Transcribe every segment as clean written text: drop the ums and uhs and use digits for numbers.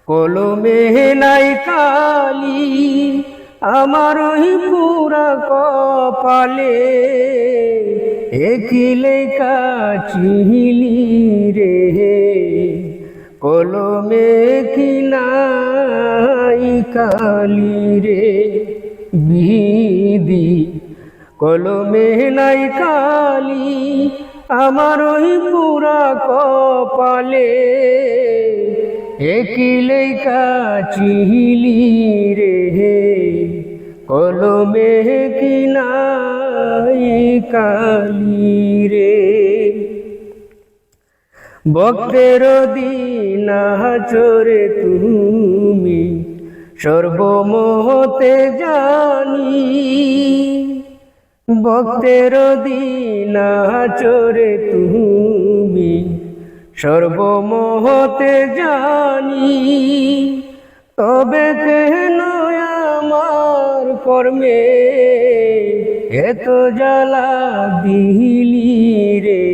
কলমে নাই কালি আমার ওই পুরা কপালে, একই লেখা চিহিলি রে, কলমে কি নাই কালি রে বিধি, কলমে নাই কালি আমার ওই পুরা কপালে, একই লেখা চিহিলি রে, কলমে কি নাই কালি রে। ভক্তের দিন চোরে তুমি সর্বমোহতে জানি, ভক্তের দিন চোরে তুমি সর্বমোহতে জানি, তবে কেন আমার কর্মে এত জ্বালা দিলি রে,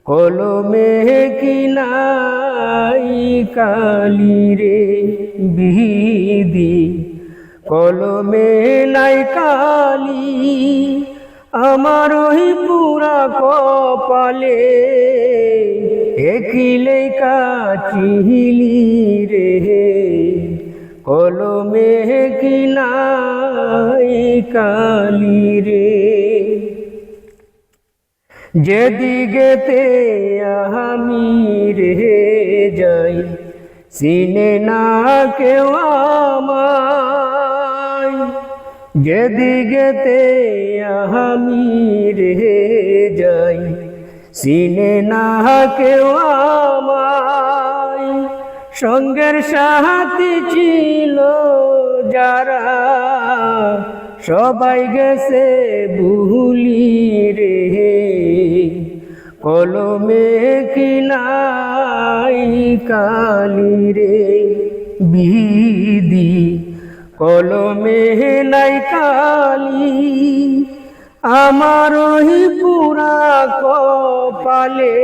কলমে কি নাই কালি রে বিধি, কলমে নাই কালি আমার ওই পুরা কপালে, একই লেখা চিহিলি রে, কলমে কি নাই কালি রে। যেদিকেতে আমি রে যাই চিনে না কেউ আমায়, যেদিকেতে আমি রে যাই চিনে না কেউ আমায়, সঙ্গের সাথী ছিল যারা সবাই গেছে ভুলি রে, কলমে কি নাই কালি রে বিধি, কলমে নাই কালি আমার ওই পুরা কপালে,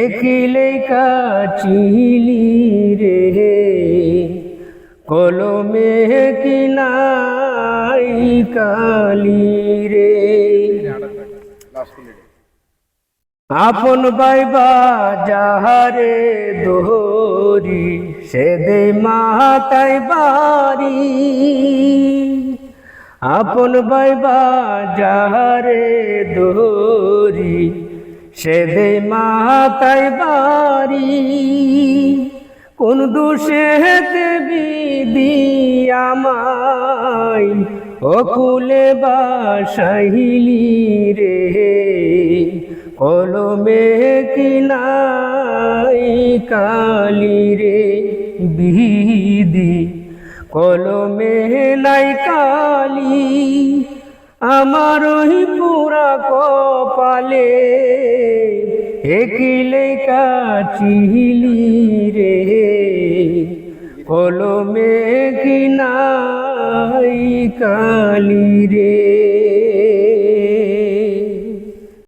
একই লেখা চিহিলি রে, কলমে কি নাই কালি রে। আপন বাইবা যাহারে দোহরি সে দে মাতাই বাড়ি, আপন বাইবা যাহারে দোহরি সে দে মাতাই বাড়ি, কোন দোষেতে বিধি আমায় অকুলে বাসাইলি রে, কলমে কি নাই কালি রে বিধি, কলমে নাই কালি আমার ওই পুরা কপালে, একই লেখা চিহিলি রে,